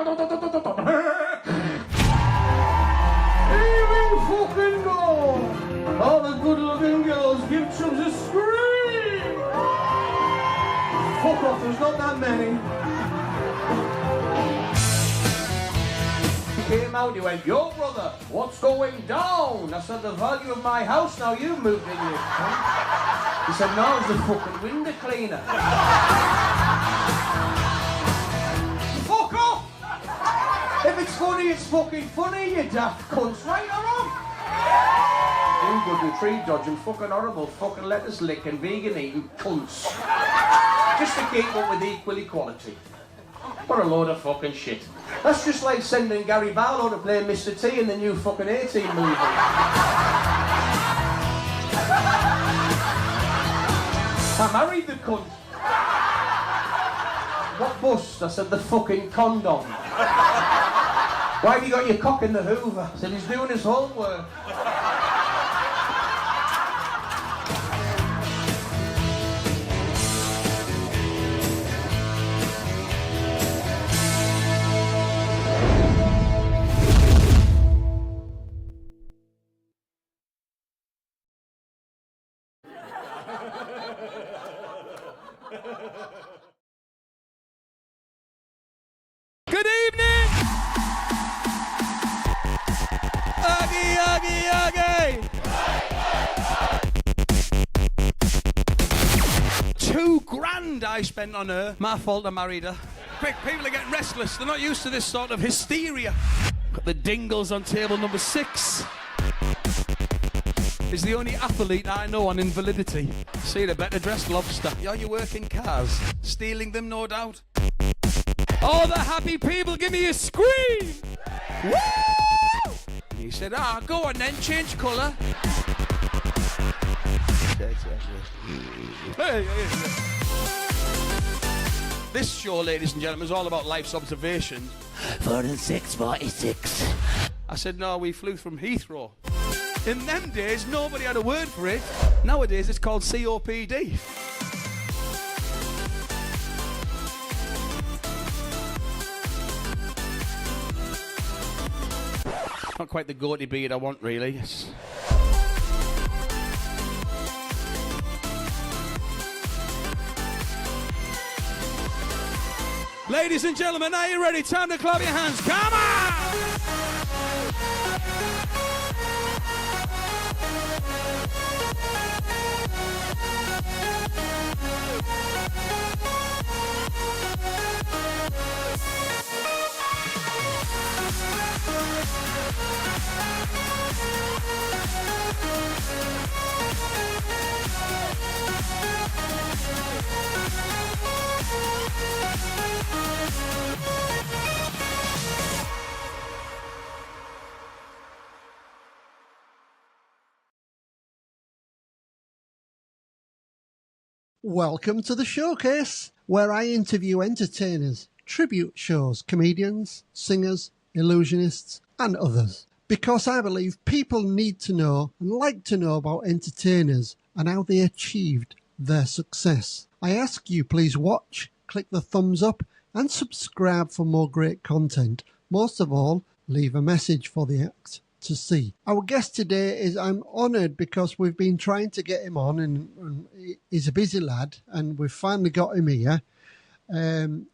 Here we fucking go! All the good-looking girls give Chubs a scream! Fuck off, there's not that many. He came out, he went, "Yo, brother, what's going down?" I said, "The value of my house now you moved in here." He said, "No, it's the fucking window cleaner." Fuck off! If it's funny, it's fucking funny, you daft cunts, right or wrong? You good with tree dodging, fucking horrible, fucking lettuce licking, vegan eating cunts. Just to keep up with equal equality. What a load of fucking shit. That's just like sending Gary Barlow to play Mr. T in the new fucking A-Team movie. I married the cunt. What bust? I said, the fucking condom. Why have you got your cock in the Hoover? I said, he's doing his homework. Good evening! Oogie, oogie, oogie! 2 grand I spent on her. My fault I married her. Quick, people are getting restless. They're not used to this sort of hysteria. Got the Dingles on table number 6. Is the only athlete I know on invalidity. See the better dressed lobster. Are you working cars? Stealing them, no doubt. All the happy people, give me a scream! Woo! He said, go on then, change colour. This show, ladies and gentlemen, is all about life's observations. 4 and 6:46. I said, no, we flew from Heathrow. In them days, nobody had a word for it. Nowadays, it's called COPD. Not quite the goatee beard I want, really. Yes. Ladies and gentlemen, are you ready? Time to clap your hands. Come on! Welcome to the showcase, where I interview entertainers, tribute shows, comedians, singers, illusionists, and others. Because I believe people need to know and like to know about entertainers and how they achieved their success. I ask you, please watch, click the thumbs up, and subscribe for more great content. Most of all, leave a message for the act to see. Our guest today is, I'm honoured because we've been trying to get him on and he's a busy lad and we've finally got him here.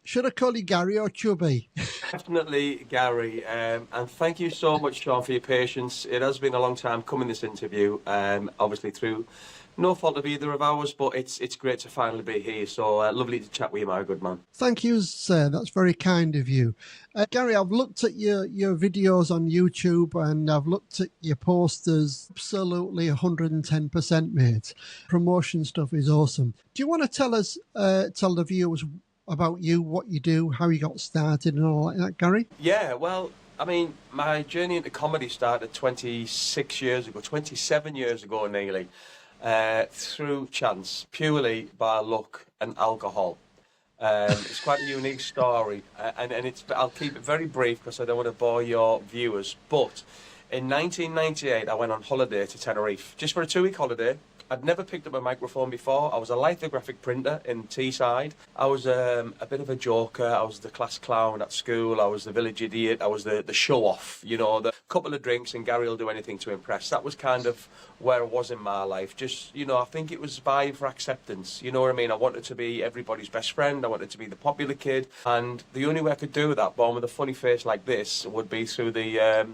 Should I call you Gary or Chubby? Definitely Gary, and thank you so much, Sean, for your patience. It has been a long time coming, this interview, obviously through no fault of either of ours, but it's great to finally be here. So lovely to chat with you, my good man. Thank you, sir. That's very kind of you. Gary, I've looked at your videos on YouTube and I've looked at your posters. Absolutely 110%, mate. Promotion stuff is awesome. Do you want to tell us, tell the viewers about you, what you do, how you got started and all like that, Gary? Yeah, well, I mean, my journey into comedy started 27 years ago nearly. Through chance, purely by luck and alcohol. It's quite a unique story, and I'll keep it very brief because I don't want to bore your viewers. But in 1998, I went on holiday to Tenerife, just for a 2-week holiday. I'd never picked up a microphone before. I was a lithographic printer in Teesside. I was a bit of a joker. I was the class clown at school. I was the village idiot. I was the show-off, you know, the couple of drinks and Gary will do anything to impress. That was kind of where I was in my life. Just, you know, I think it was vying for acceptance. You know what I mean? I wanted to be everybody's best friend. I wanted to be the popular kid. And the only way I could do that, born with a funny face like this, would be through the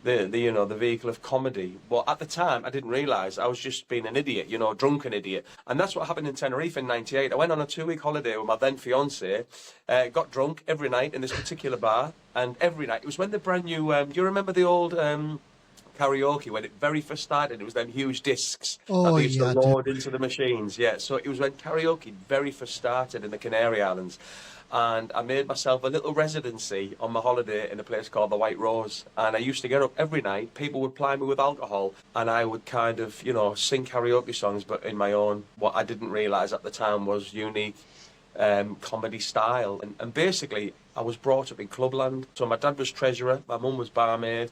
vehicle of comedy. But at the time, I didn't realise I was just being an idiot, you know, a drunken idiot. And that's what happened in Tenerife in '98. I went on a 2-week holiday with my then fiancée, got drunk every night in this particular bar, and every night, it was when the brand new, do you remember the old karaoke, when it very first started? It was them huge discs that they used to load into the machines. Yeah, so it was when karaoke very first started in the Canary Islands. And I made myself a little residency on my holiday in a place called the White Rose. And I used to get up every night, people would ply me with alcohol, and I would kind of, you know, sing karaoke songs, but in my own, what I didn't realise at the time was unique comedy style. And basically, I was brought up in Clubland. So my dad was treasurer, my mum was barmaid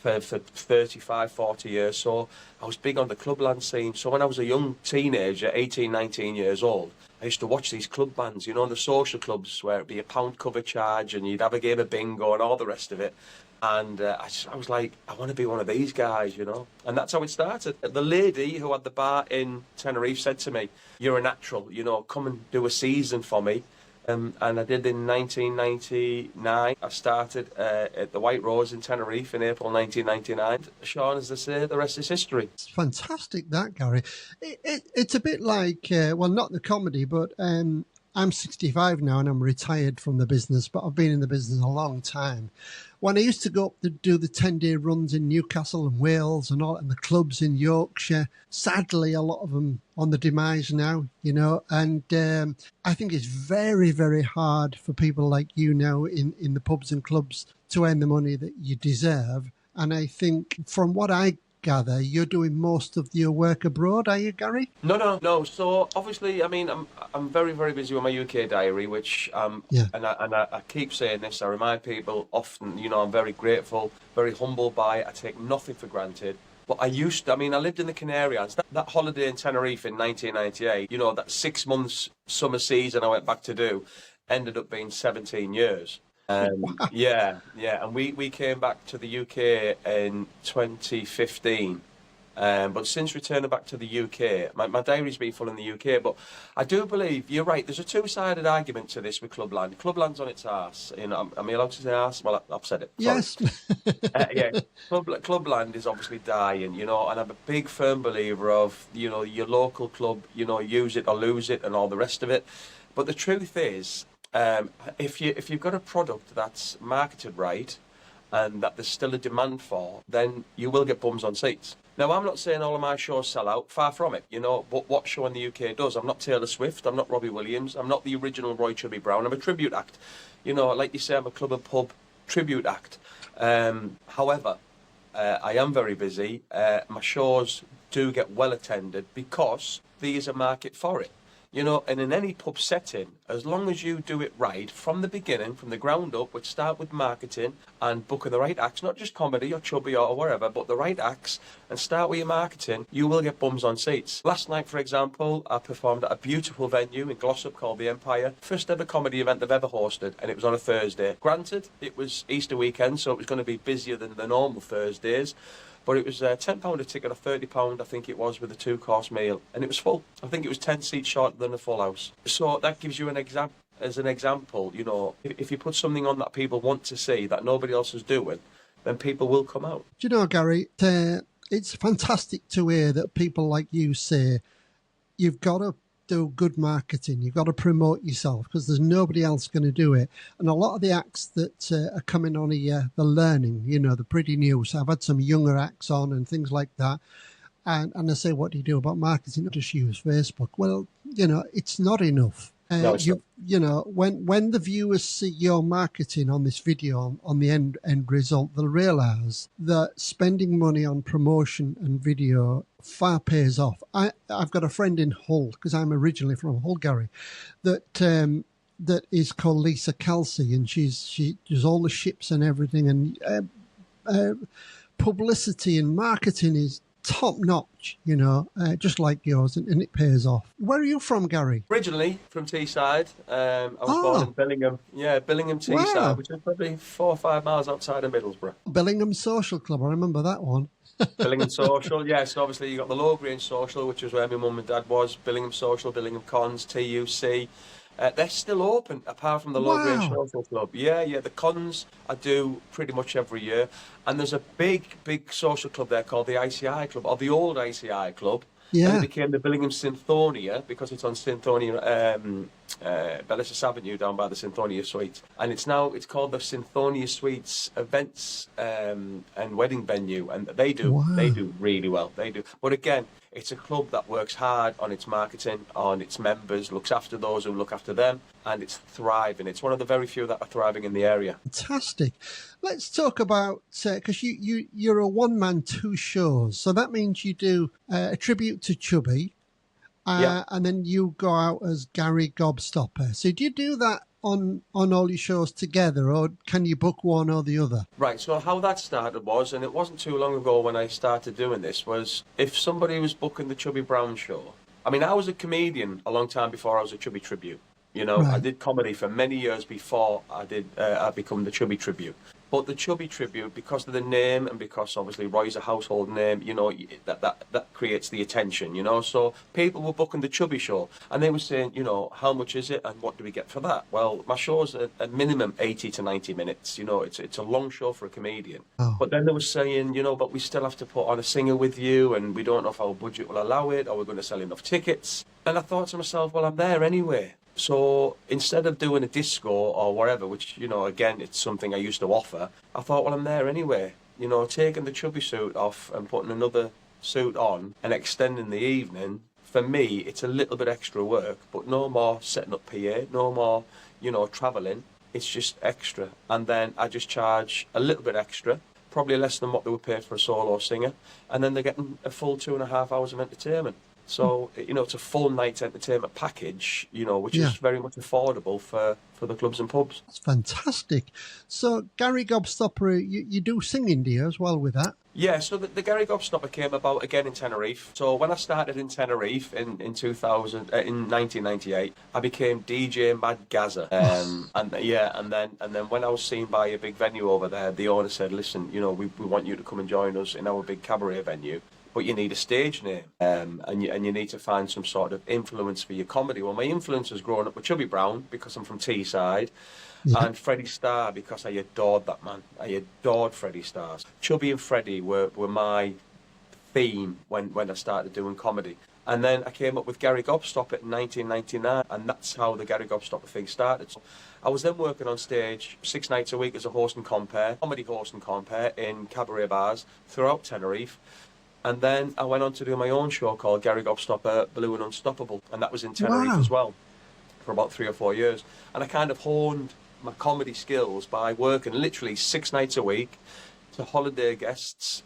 for 35, 40 years. So I was big on the Clubland scene. So when I was a young teenager, 18, 19 years old, I used to watch these club bands, you know, the social clubs where it'd be a £1 cover charge and you'd have a game of bingo and all the rest of it. And I was like, I want to be one of these guys, you know. And that's how it started. The lady who had the bar in Tenerife said to me, "You're a natural, you know, come and do a season for me." And I did in 1999. I started at the White Rose in Tenerife in April 1999. Sean, as they say, the rest is history. It's fantastic, that, Gary. It's a bit like, well, not the comedy, but I'm 65 now and I'm retired from the business, but I've been in the business a long time. When I used to go up to do the 10-day runs in Newcastle and Wales and all, and the clubs in Yorkshire, sadly, a lot of them on the demise now, you know, and I think it's very, very hard for people like you now in the pubs and clubs to earn the money that you deserve. And I think from what I gather, you're doing most of your work abroad, are you, Gary? No. So obviously, I mean, I'm very, very busy with my UK diary, which and I keep saying this. I remind people often, you know, I'm very grateful, very humble by it. I take nothing for granted. But I lived in the Canary Islands. That holiday in Tenerife in 1998, you know, that 6 months summer season I went back to do, ended up being 17 years. Wow. Yeah, and we came back to the UK in 2015. But since returning back to the UK, my diary's been full in the UK, but I do believe, you're right, there's a two-sided argument to this with Clubland. Clubland's on its arse. You know, am I allowed to say arse? Well, I've said it. Sorry. Yes. Yeah, Clubland is obviously dying, you know, and I'm a big firm believer of, you know, your local club, you know, use it or lose it and all the rest of it. But the truth is, if you've got a product that's marketed right and that there's still a demand for, then you will get bums on seats. Now, I'm not saying all of my shows sell out, far from it, you know, but what show in the UK does? I'm not Taylor Swift, I'm not Robbie Williams, I'm not the original Roy Chubby Brown, I'm a tribute act. You know, like you say, I'm a club and pub tribute act. However, I am very busy. My shows do get well attended because there is a market for it. You know, and in any pub setting, as long as you do it right from the beginning, from the ground up, which start with marketing and booking the right acts, not just comedy or Chubby or wherever, but the right acts, and start with your marketing, you will get bums on seats. Last night, for example, I performed at a beautiful venue in Gobstopper called the Empire. First ever comedy event they've ever hosted, and it was on a Thursday. Granted, it was Easter weekend, so it was going to be busier than the normal Thursdays. But it was £10 a ticket or £30, I think it was, with a 2-course meal. And it was full. I think it was 10 seats shorter than a full house. So that gives you an example, you know, if you put something on that people want to see that nobody else is doing, then people will come out. Do you know, Gary, it's fantastic to hear that people like you say, you've got to do good marketing, you've got to promote yourself because there's nobody else going to do it. And a lot of the acts that are coming on here, they're learning, you know, they're pretty new. So I've had some younger acts on and things like that. And I say, what do you do about marketing? Just use Facebook. Well, you know, it's not enough. No, it's not. You know, when the viewers see your marketing on this video, on the end result, they'll realise that spending money on promotion and video far pays off. I've got a friend in Hull, because I'm originally from Hull, Gary, that is called Lisa Kelsey, and she does all the ships and everything, and publicity and marketing is top notch, just like yours, and it pays off. Where are you from, Gary? Originally from Teesside. I was born in Billingham. Yeah, Billingham, Teesside, Wow. which is probably 4 or 5 miles outside of Middlesbrough. Billingham Social Club, I remember that one. Billingham Social, yes. And obviously you got the Low Grange Social, which was where my mum and dad was. Billingham Social, Billingham Cons, TUC. They're still open, apart from the Low Grange Social Club. Yeah, the cons I do pretty much every year. And there's a big social club there called the ICI Club, or the old ICI Club. Yeah. And it became the Billingham Synthonia, because it's on Synthonia, Bellissus Avenue down by the Synthonia Suites. And it's called the Synthonia Suites Events and Wedding Venue. And they do really well. They do. But again, it's a club that works hard on its marketing, on its members, looks after those who look after them, and it's thriving. It's one of the very few that are thriving in the area. Fantastic. Let's talk about, because you're a one-man, 2 shows, so that means you do a tribute to Chubby, and then you go out as Gary Gobstopper. So do you do that on all your shows together, or can you book one or the other? Right, so how that started was, and it wasn't too long ago when I started doing this, was if somebody was booking the Chubby Brown show. I mean, I was a comedian a long time before I was a Chubby Tribute. Right. I did comedy for many years before I become the Chubby Tribute. But the Chubby Tribute, because of the name and because obviously Roy's a household name, that creates the attention, So people were booking the Chubby show and they were saying, how much is it and what do we get for that? Well, my show's a minimum 80 to 90 minutes, it's a long show for a comedian. Oh. But then they were saying, but we still have to put on a singer with you and we don't know if our budget will allow it, or we're going to sell enough tickets. And I thought to myself, well, I'm there anyway. So instead of doing a disco or whatever, which, again, it's something I used to offer, I thought, well, I'm there anyway. Taking the Chubby suit off and putting another suit on and extending the evening, for me, it's a little bit extra work, but no more setting up PA, no more, travelling. It's just extra. And then I just charge a little bit extra, probably less than what they would pay for a solo singer, and then they're getting a full 2.5 hours of entertainment. So, it's a full night's entertainment package, which is very much affordable for the clubs and pubs. That's fantastic. So, Gary Gobstopper, you do singing, do you, as well with that? Yeah, so the Gary Gobstopper came about again in Tenerife. So when I started in Tenerife in 1998, I became DJ Mad Gaza. And then when I was seen by a big venue over there, the owner said, listen, we want you to come and join us in our big cabaret venue. But you need a stage name, and you need to find some sort of influence for your comedy. Well, my influence was growing up with Chubby Brown, because I'm from Teesside, and Freddie Starr, because I adored that man. I adored Freddie Starr. Chubby and Freddie were my theme when I started doing comedy. And then I came up with Gary Gobstopper in 1999, and that's how the Gary Gobstopper thing started. So I was then working on stage 6 nights a week as a host and compere, comedy host and compere in cabaret bars throughout Tenerife. And then I went on to do my own show called Gary Gobstopper, Blue and Unstoppable. And that was in Tenerife as well for about 3 or 4 years. And I kind of honed my comedy skills by working literally 6 nights a week to holiday guests,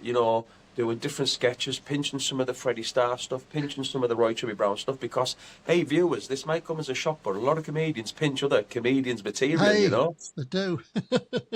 doing different sketches, pinching some of the Freddie Starr stuff, pinching some of the Roy Chubby Brown stuff, because, hey, viewers, this might come as a shock, but a lot of comedians pinch other comedians' material, They do.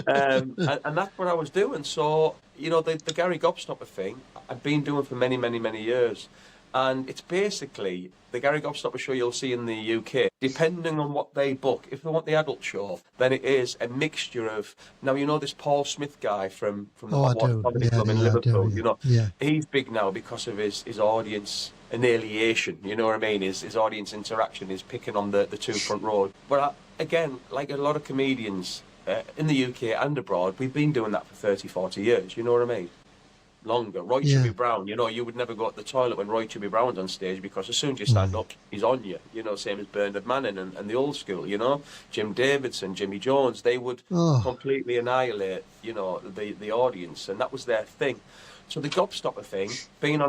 and that's what I was doing. So, the Gary Gobstopper thing, I've been doing for many, many, many years. And it's basically the Gary Gobstopper show you'll see in the UK. Depending on what they book, if they want the adult show, then it is a mixture of... Now, this Paul Smith guy from the Hot Water Comedy Club in Liverpool, he's big now because of his audience annihilation, you know what I mean? His audience interaction is picking on the 2 front rows. But again, like a lot of comedians in the UK and abroad, we've been doing that for 30, 40 years, you know what I mean? Longer. Roy Chubby Brown, you would never go to the toilet when Roy Chubby Brown's on stage, because as soon as you stand up, he's on you, same as Bernard Manning and the old school, Jim Davidson, Jimmy Jones, they would completely annihilate, the audience, and that was their thing. So the Gobstopper thing, being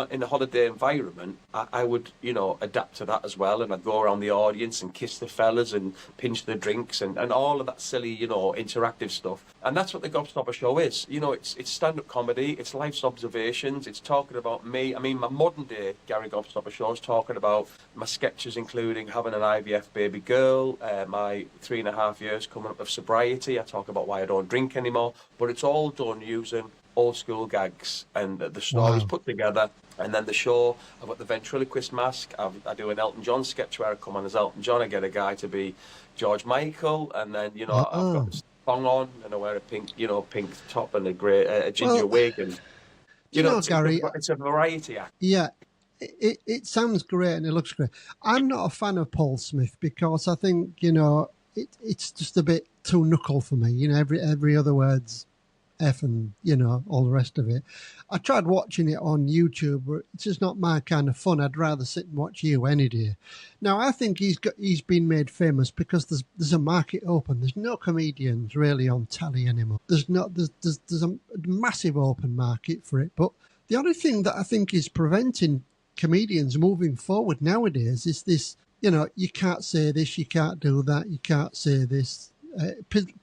in a holiday environment, I would, adapt to that as well, and I'd go around the audience and kiss the fellas and pinch the drinks and all of that silly, interactive stuff. And that's what the Gobstopper show is. It's stand-up comedy, it's life's observations, it's talking about me. I mean, my modern-day Gary Gobstopper show is talking about my sketches, including having an IVF baby girl, my 3.5 years coming up of sobriety. I talk about why I don't drink anymore, but it's all done using old school gags and the stories put together. And then the show, I've got the ventriloquist mask. I do an Elton John sketch where I come on as Elton John. I get a guy to be George Michael, and then I've got the song on, and I wear a pink top and a ginger wig, and Gary, it's a variety act. Yeah, it sounds great and it looks great. I'm not a fan of Paul Smith because I think it's just a bit too knuckle for me. Every other word's F and all the rest of it. I tried watching it on YouTube, but it's just not my kind of fun. I'd rather sit and watch you any day. Now I think he's been made famous because there's a market open. There's no comedians really on telly anymore. There's a massive open market for it. But the only thing that I think is preventing comedians moving forward nowadays is this. You can't say this, you can't do that, you can't say this.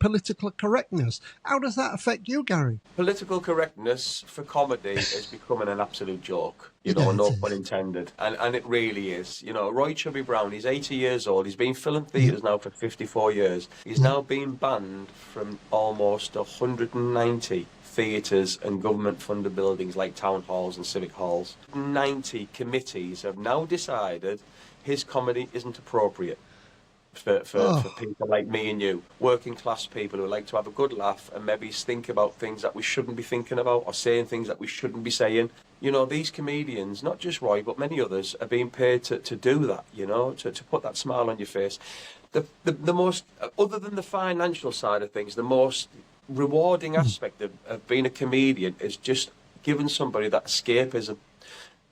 Political correctness. How does that affect you, Gary? Political correctness for comedy is becoming an absolute joke. No pun intended. And it really is. Roy Chubby Brown, he's 80 years old. He's been filling theatres now for 54 years. He's now been banned from almost 190 theatres and government-funded buildings like town halls and civic halls. 90 committees have now decided his comedy isn't appropriate for people like me and you, working class people who like to have a good laugh and maybe think about things that we shouldn't be thinking about or saying things that we shouldn't be saying. These comedians, not just Roy, but many others, are being paid to do that, to put that smile on your face. The most, other than the financial side of things, the most rewarding aspect of being a comedian is just giving somebody that escapism.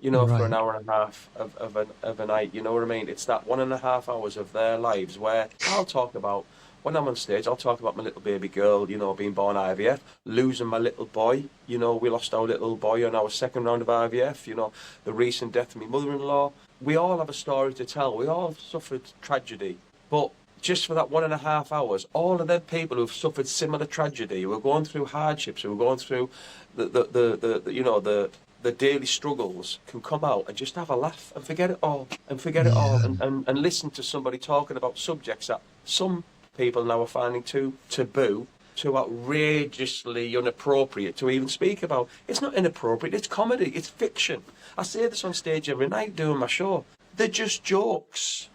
For an hour and a half of a night, you know what I mean? It's that 1.5 hours of their lives where I'll talk about, when I'm on stage, I'll talk about my little baby girl, being born IVF, losing my little boy, we lost our little boy on our second round of IVF, the recent death of my mother-in-law. We all have a story to tell. We all suffered tragedy. But just for that 1.5 hours, all of them people who've suffered similar tragedy, who are going through hardships, who are going through the daily struggles, can come out and just have a laugh and forget it all and listen to somebody talking about subjects that some people now are finding too taboo, too outrageously inappropriate to even speak about. It's not inappropriate, it's comedy, it's fiction. I say this on stage every night doing my show. They're just jokes.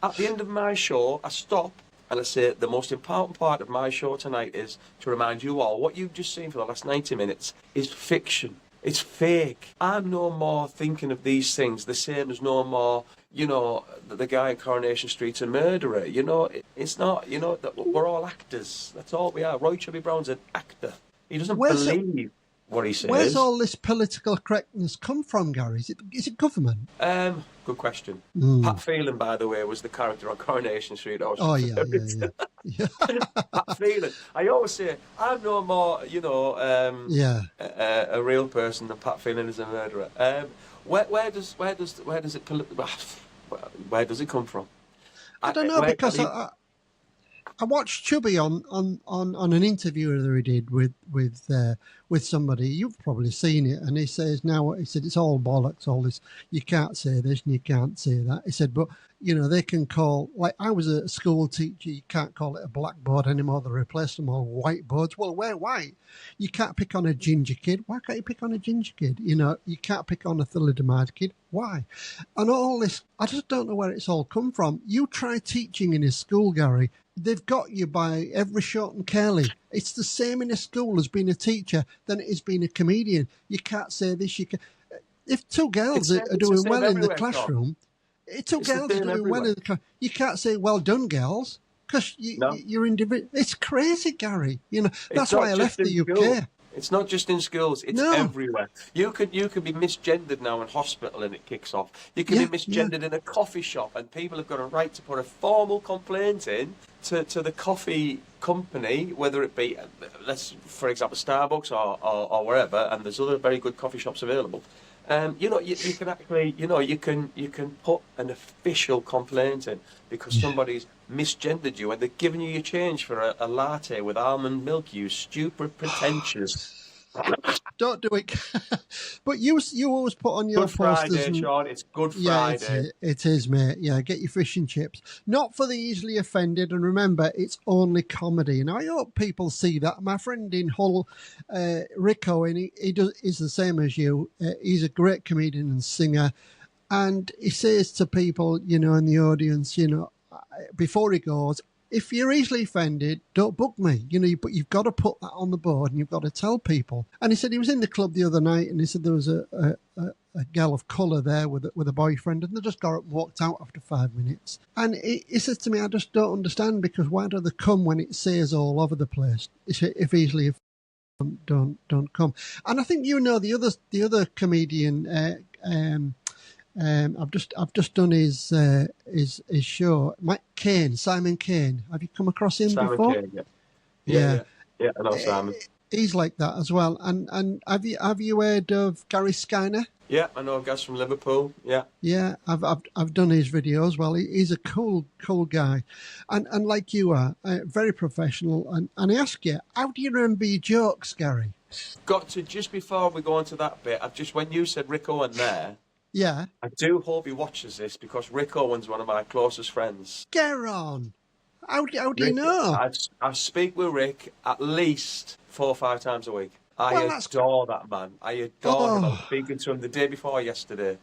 At the end of my show, I stop and I say the most important part of my show tonight is to remind you all what you've just seen for the last 90 minutes is fiction. It's fake. I'm no more thinking of these things the same as no more, the guy in Coronation Street's a murderer. It's not, we're all actors. That's all we are. Roy Chubby Brown's an actor. He doesn't believe what he says. Where's all this political correctness come from, Gary? Is it government? Good question. Pat Phelan, by the way, was the character on Coronation Street. Yeah. Pat Phelan. I always say, I'm no more, a real person than Pat Phelan is a murderer. Where does it come from? I don't know, because I watched Chubby on an interview that he did with somebody. You've probably seen it, and he said it's all bollocks. All this, you can't say this and you can't say that. He said, but they can call, like I was a school teacher. You can't call it a blackboard anymore. They replaced them all whiteboards. Well, we're white. You can't pick on a ginger kid. Why can't you pick on a ginger kid? You can't pick on a thalidomide kid. Why? And all this, I just don't know where it's all come from. You try teaching in a school, Gary. They've got you by every shot and curly. It's the same in a school as being a teacher than it is being a comedian. You can't say this. If two girls are doing well in the classroom, you can't say well done, girls, because you're individual. It's crazy, Gary. That's why I left the UK. It's not just in schools, it's everywhere. You could be misgendered now in hospital and it kicks off. You can be misgendered in a coffee shop and people have got a right to put a formal complaint in to the coffee company, whether it be, for example, Starbucks or wherever, and there's other very good coffee shops available. You can actually, you can put an official complaint in because somebody's misgendered you and they're giving you your change for a latte with almond milk, you stupid, pretentious. Don't do it. But you always put on your Good Friday, posters. Sean. It's Good Yeah, Friday. it is, mate. Yeah, get your fish and chips. Not for the easily offended. And remember, it's only comedy. And I hope people see that. My friend in Hull, Rico, and he's the same as you. He's a great comedian and singer. And he says to people, you know, in the audience, you know, before he goes, if you're easily offended, don't book me. You know, but you've got to put that on the board and you've got to tell people. And he said he was in the club the other night and he said there was a gal of colour there with a boyfriend and they just got up and walked out after 5 minutes. And he says to me, I just don't understand because why do they come when it says all over the place? If easily don't come. And I think you know the other comedian. I've just done his show. Simon Kane. Have you come across him Simon before? Kane, yeah. I know Simon. He's like that as well. And have you heard of Gary Skyner? Yeah, I know guys from Liverpool. Yeah. Yeah, I've done his videos. Well, he's a cool guy, and like you are, very professional. And I ask you, how do you remember your jokes, Gary? Got to just before we go on to that bit. When you said Rick Owen there. Yeah. I do hope he watches this because Rick Owen's one of my closest friends. Get on. How do you know? I speak with Rick at least 4 or 5 times a week. I adore that man. I adore him. I was speaking to him the day before yesterday.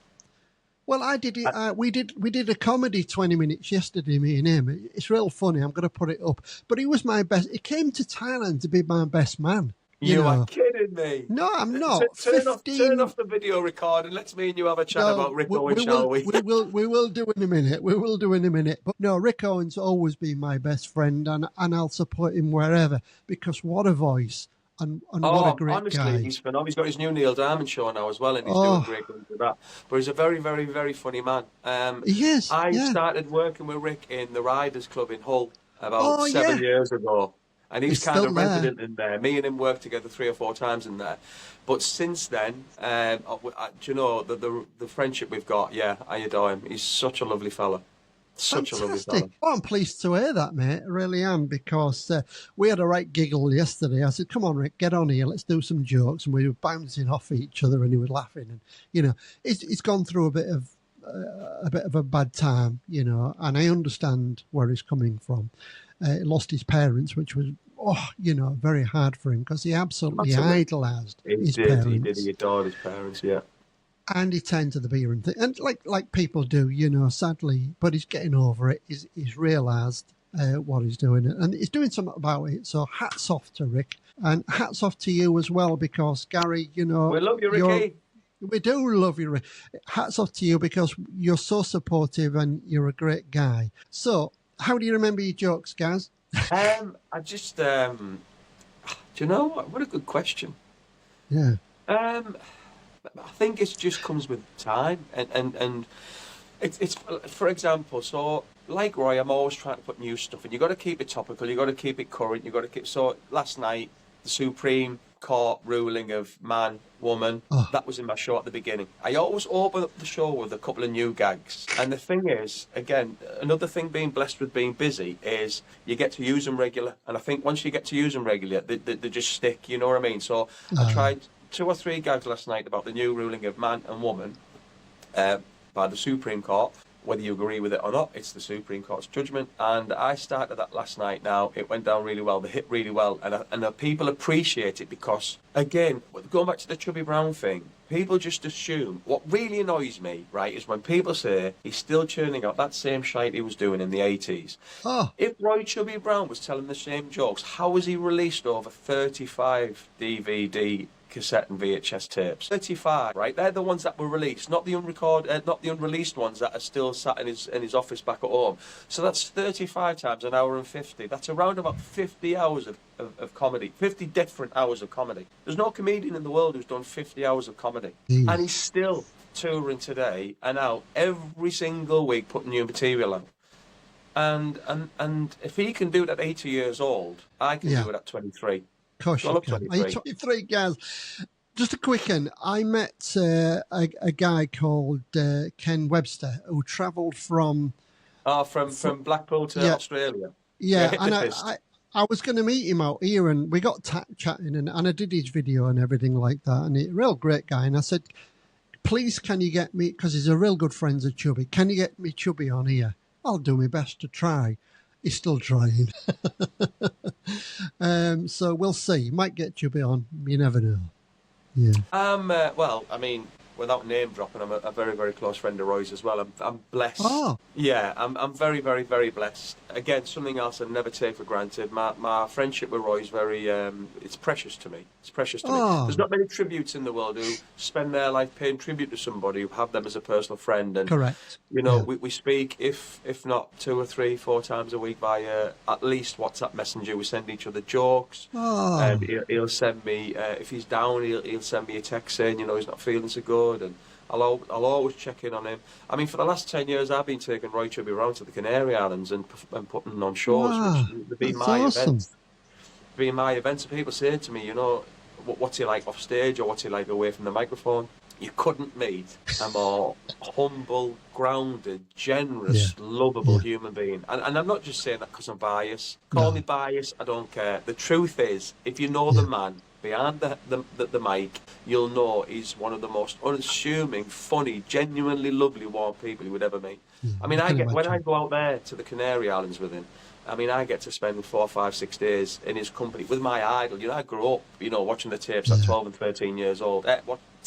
Well, I did it. We did a comedy 20 minutes yesterday, me and him. It's real funny. I'm going to put it up. But he was my best. He came to Thailand to be my best man. You are kidding me. No, I'm not. Turn off the video recording. Let's me and you have a chat about Rick Owen, shall we? We will do in a minute. We will do in a minute. But no, Rick Owen's always been my best friend, and I'll support him wherever because what a voice. And what a great honestly, guy. He's phenomenal. He's got his new Neil Diamond show now as well, and he's doing great things with that. But he's a very, very, very funny man. He is. I started working with Rick in the Riders Club in Hull about 7 years ago. And he's kind of resident in there. Me and him worked together 3 or 4 times in there. But since then, do you know, the friendship we've got, yeah, I adore him. He's such a lovely fella. Such a lovely fella. Oh, I'm pleased to hear that, mate. I really am, because we had a right giggle yesterday. I said, come on, Rick, get on here. Let's do some jokes. And we were bouncing off each other and he was laughing. And, you know, he's gone through a bit of a bad time, you know, and I understand where he's coming from. He lost his parents, which was, very hard for him because he absolutely idolised his parents. He adored his parents, yeah. And he turned to the beer and like people do, you know, sadly, but he's getting over it. He's realised what he's doing and he's doing something about it. So hats off to Rick and hats off to you as well, because Gary, you know, we love you, Ricky. We do love you, Rick. Hats off to you because you're so supportive and you're a great guy. So, how do you remember your jokes, Gaz? I just, do you know what a good question. Yeah. I think it just comes with time and it's for example, so like Roy, I'm always trying to put new stuff in. You got to keep it topical, you got to keep it current, you got to keep. So last night, the Supreme Court ruling of man, woman, that was in my show at the beginning. I always open up the show with a couple of new gags. And the thing is, again, another thing being blessed with being busy is you get to use them regular. And I think once you get to use them regular, they just stick, you know what I mean? So I tried 2 or 3 gags last night about the new ruling of man and woman by the Supreme Court. Whether you agree with it or not, it's the Supreme Court's judgment. And I started that last night now. It went down really well. They hit really well. And the people appreciate it because, again, going back to the Chubby Brown thing, people just assume. What really annoys me, right, is when people say he's still churning out that same shite he was doing in the 80s. If Roy Chubby Brown was telling the same jokes, how was he released over 35 DVD cassette and VHS tapes? 35, right? They're the ones that were released, not the unreleased ones that are still sat in his office back at home. So that's 35 times an hour and 50. That's around about 50 hours of comedy, 50 different hours of comedy. There's no comedian in the world who's done 50 hours of comedy. And he's still touring today and out every single week putting new material out. And if he can do it at 80 years old, I can do it at 23. Of course you can. Are you 23, guys? Just a quick one. I met a guy called Ken Webster who travelled from Blackpool to Australia. Yeah, and I was going to meet him out here, and we got chatting, and I did his video and everything like that, and a real great guy. And I said, please, can you get me, because he's a real good friend of Chubby, can you get me Chubby on here? I'll do my best to try. He's still trying. So we'll see. Might get Chubby on. You never know. Yeah. Well, I mean, without name dropping, I'm a very, very close friend of Roy's as well. I'm blessed. Oh. Yeah, I'm very, very, very blessed. Again, something else I never take for granted. My friendship with Roy is very, it's precious to me. It's precious to me. There's not many tributes in the world who spend their life paying tribute to somebody, who have them as a personal friend. And, correct. You know, we speak, if not 2 or 3, 4 times a week via at least WhatsApp Messenger. We send each other jokes. Oh. He'll send me, if he's down, he'll send me a text saying, you know, he's not feeling so good. And I'll always check in on him. I mean, for the last 10 years, I've been taking Roy Chubby round to the Canary Islands and putting on shows, Wow, which have been that's my awesome. events. Being my events, people say to me, you know, what's he like off stage, or what's he like away from the microphone? You couldn't meet a more humble, grounded, generous, lovable human being. And I'm not just saying that because I'm biased. Call me biased, I don't care. The truth is, if you know the man behind the mic, you'll know he's one of the most unassuming, funny, genuinely lovely, warm people you would ever meet. I mean, when I go out there to the Canary Islands with him, I mean, I get to spend 4, 5, 6 days in his company with my idol. You know, I grew up, you know, watching the tapes at 12 and 13 years old.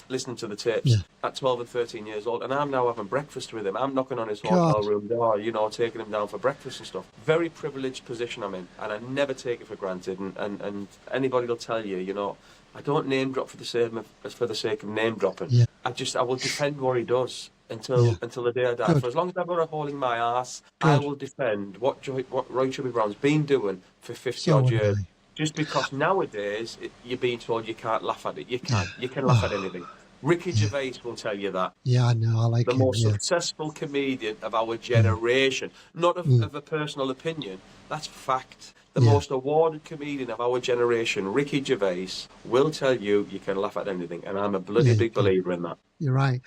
Listening to the tapes at 12 and 13 years old, and I'm now having breakfast with him. I'm knocking on his hotel room door, you know, taking him down for breakfast and stuff. Very privileged position I'm in, and I never take it for granted. And anybody will tell you, you know, I don't name drop for the sake of name dropping. Yeah. I will defend what he does until the day I die. Good. For as long as I've got a hole in my arse, I will defend what Roy Chubby Brown's been doing for 50 odd years. Just because nowadays you're being told you can't laugh at it. You can. You can laugh at anything. Ricky Gervais will tell you that. Yeah, I know. I like the him, most successful comedian of our generation. Not of a personal opinion. That's fact. The most awarded comedian of our generation, Ricky Gervais, will tell you you can laugh at anything, and I'm a bloody big believer in that. You're right.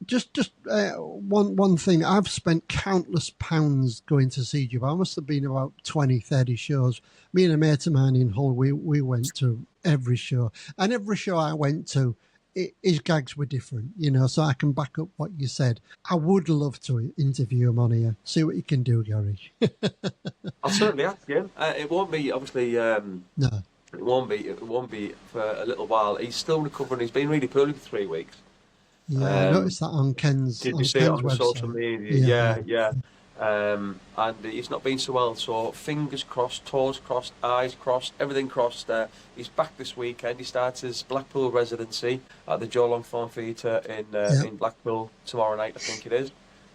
Just one thing. I've spent countless pounds going to see you. I must have been about 20, 30 shows. Me and a mate of mine in Hull, we went to every show. And every show I went to, his gags were different, you know, so I can back up what you said. I would love to interview him on here. See what you can do, Gary. I'll certainly ask him. It won't be, obviously... No. It won't be for a little while. He's still recovering. He's been really poorly for 3 weeks. Yeah, I noticed that on Ken's Did you see it on website. social media? Yeah. And he's not been so well. So fingers crossed, toes crossed, eyes crossed, everything crossed. He's back this weekend. He starts his Blackpool residency at the Joe Longthorne Theatre in Blackpool tomorrow night, I think it is.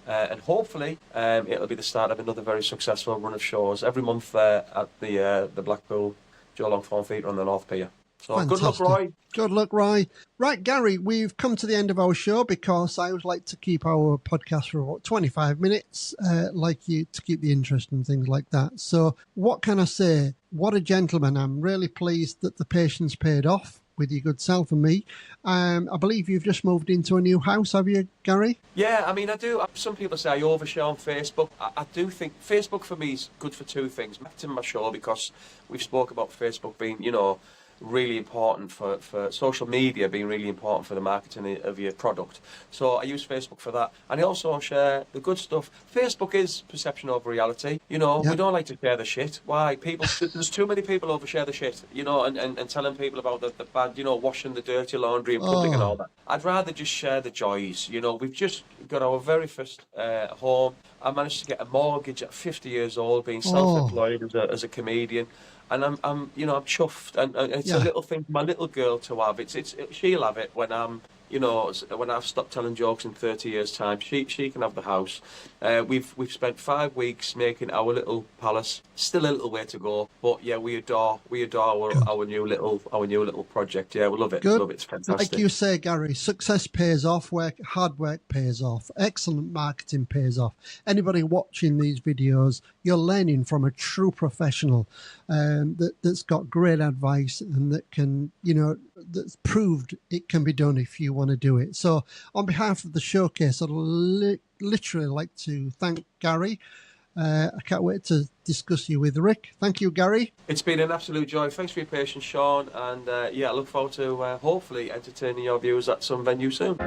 And hopefully it'll be the start of another very successful run of shows every month at the Blackpool Joe Longthorne Theatre on the North Pier. So Fantastic. Good luck, Roy. Good luck, Roy. Right, Gary, we've come to the end of our show because I always like to keep our podcast for about 25 minutes, like you, to keep the interest and things like that. So what can I say? What a gentleman. I'm really pleased that the patience paid off with your good self and me. I believe you've just moved into a new house, have you, Gary? Yeah, I mean, I do. Some people say I overshare on Facebook. I do think Facebook for me is good for 2 things. Back to my show, because we've spoke about Facebook being, you know, really important for social media, being really important for the marketing of your product. So I use Facebook for that. And I also share the good stuff. Facebook is perception over reality. You know, we don't like to share the shit. Why? There's too many people overshare the shit, you know, and telling people about the bad, you know, washing the dirty laundry in public and all that. I'd rather just share the joys. You know, we've just got our very first home. I managed to get a mortgage at 50 years old, being self-employed as a comedian. And I'm chuffed, and it's a little thing for my little girl to have. She'll have it when when I've stopped telling jokes in 30 years' time. She can have the house. We've spent 5 weeks making our little palace. Still a little way to go, but yeah, we adore our new little project. Yeah, we love it. Good. Love it. It's fantastic. Like you say, Gary, success pays off. Hard work pays off. Excellent marketing pays off. Anybody watching these videos, you're learning from a true professional that's got great advice and that can, you know, that's proved it can be done if you want to do it. So on behalf of the showcase, I'd literally like to thank Gary I can't wait to discuss you with Rick. Thank you, Gary. It's been an absolute joy. Thanks for your patience, Sean. And I look forward to hopefully entertaining your viewers at some venue soon.